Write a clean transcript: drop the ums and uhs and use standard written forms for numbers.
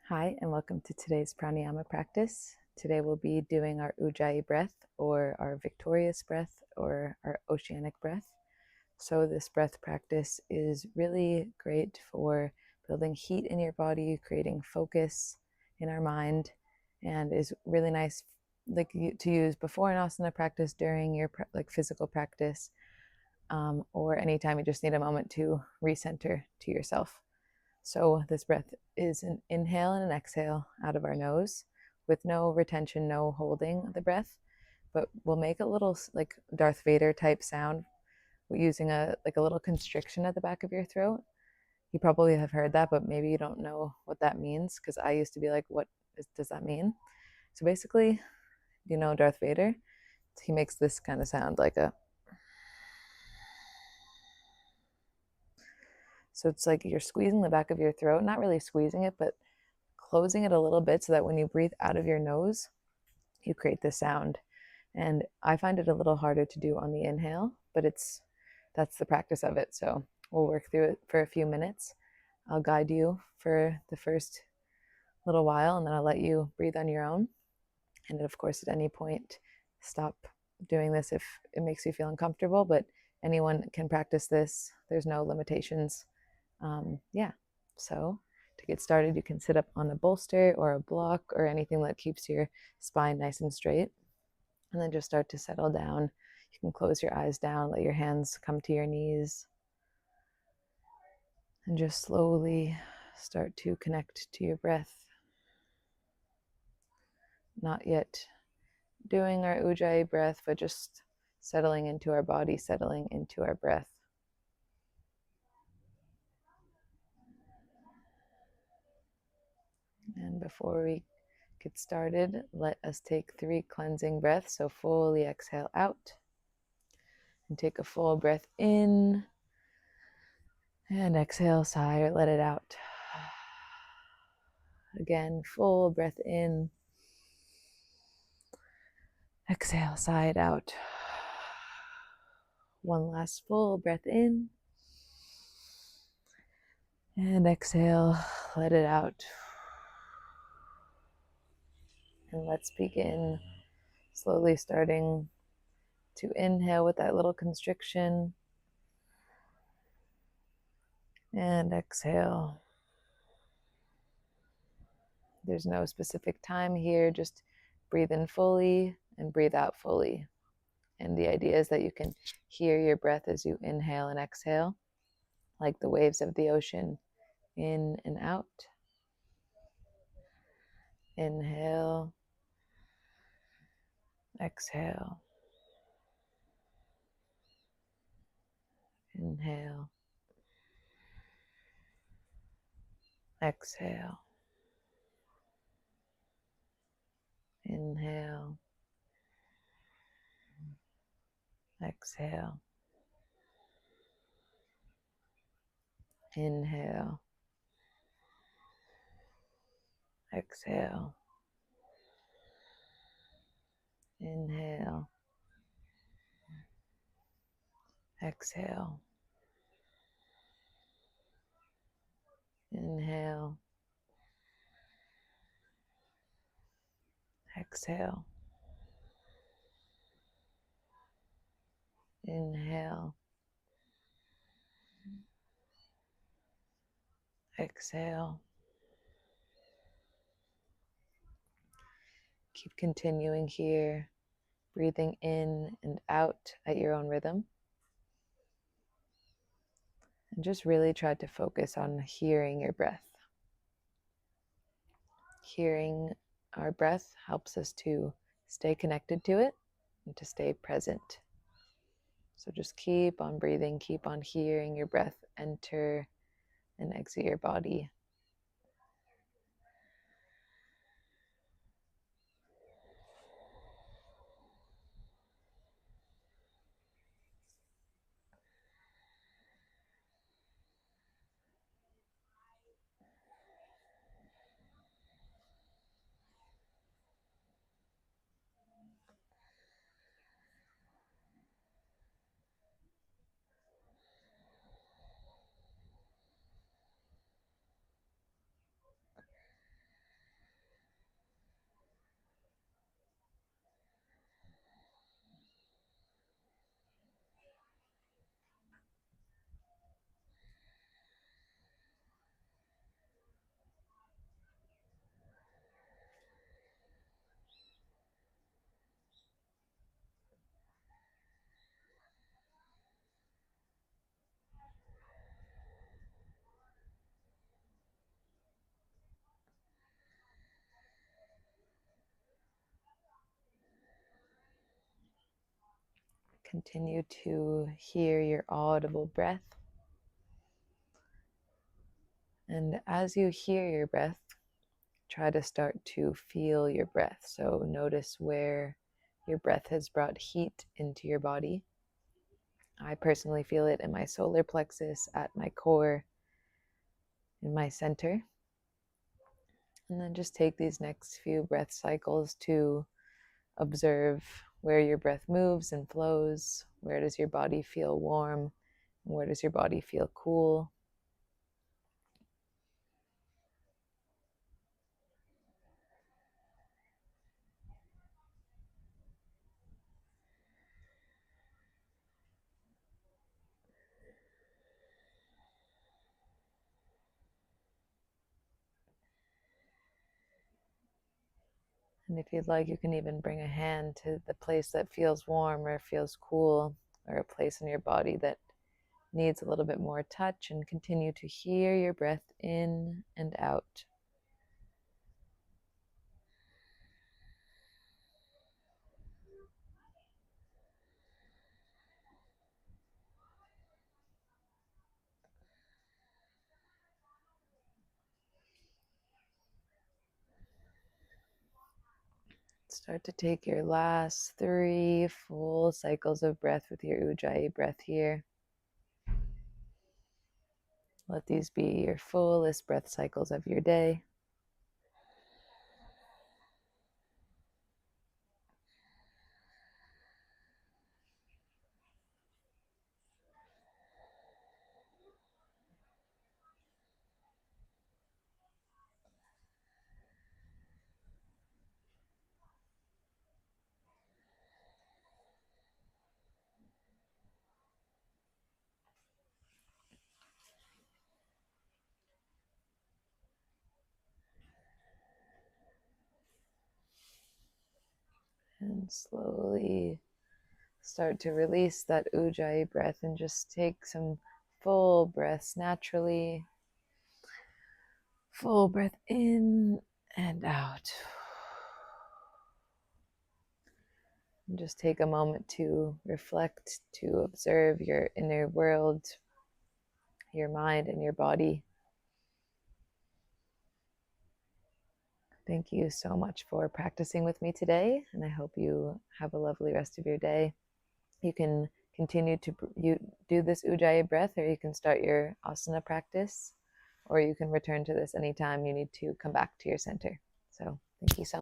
Hi, and welcome to today's pranayama practice. Today we'll be doing our Ujjayi breath, or our victorious breath, or our oceanic breath. So this breath practice is really great for building heat in your body, creating focus in our mind, and is really nice to use before an asana practice, during your physical practice, or anytime you just need a moment to recenter to yourself. So this breath is an inhale and an exhale out of our nose with no retention, no holding the breath, but we'll make a little like Darth Vader type sound using a little constriction at the back of your throat. You probably have heard that, but maybe you don't know what that means, because I used to be like, does that mean? So basically, Darth Vader, he makes this kind of sound like a, so it's like you're squeezing the back of your throat, not really squeezing it, but closing it a little bit so that when you breathe out of your nose, you create this sound. And I find it a little harder to do on the inhale, but that's the practice of it. So we'll work through it for a few minutes. I'll guide you for the first little while, and then I'll let you breathe on your own. And of course, at any point, stop doing this if it makes you feel uncomfortable, but anyone can practice this. There's no limitations. So to get started, you can sit up on a bolster or a block or anything that keeps your spine nice and straight, and then just start to settle down. You can close your eyes down, let your hands come to your knees, and just slowly start to connect to your breath. Not yet doing our Ujjayi breath, but just settling into our body, settling into our breath. And before we get started, let us take 3 cleansing breaths. So fully exhale out and take a full breath in, and exhale, sigh, or let it out. Again, full breath in, exhale, sigh it out. One last full breath in, and exhale, let it out. And let's begin slowly, starting to inhale with that little constriction, and exhale. There's no specific time here, just breathe in fully and breathe out fully. And the idea is that you can hear your breath as you inhale and exhale, like the waves of the ocean, in and out. Inhale, exhale. Inhale, exhale. Inhale, exhale. Inhale, exhale. Inhale, exhale. Inhale, exhale. Inhale, exhale. Keep continuing here, breathing in and out at your own rhythm. And just really try to focus on hearing your breath. Hearing our breath helps us to stay connected to it and to stay present. So just keep on breathing, keep on hearing your breath enter and exit your body. Continue to hear your audible breath. And as you hear your breath, try to start to feel your breath. So notice where your breath has brought heat into your body. I personally feel it in my solar plexus, at my core, in my center. And then just take these next few breath cycles to observe where your breath moves and flows. Where does your body feel warm? And where does your body feel cool? And if you'd like, you can even bring a hand to the place that feels warm or feels cool, or a place in your body that needs a little bit more touch, and continue to hear your breath in and out. Start to take your last 3 full cycles of breath with your Ujjayi breath here. Let these be your fullest breath cycles of your day. And slowly start to release that Ujjayi breath and just take some full breaths naturally. Full breath in and out. And just take a moment to reflect, to observe your inner world, your mind and your body. Thank you so much for practicing with me today, and I hope you have a lovely rest of your day. You can continue to do this Ujjayi breath, or you can start your asana practice, or you can return to this anytime you need to come back to your center. So thank you so much.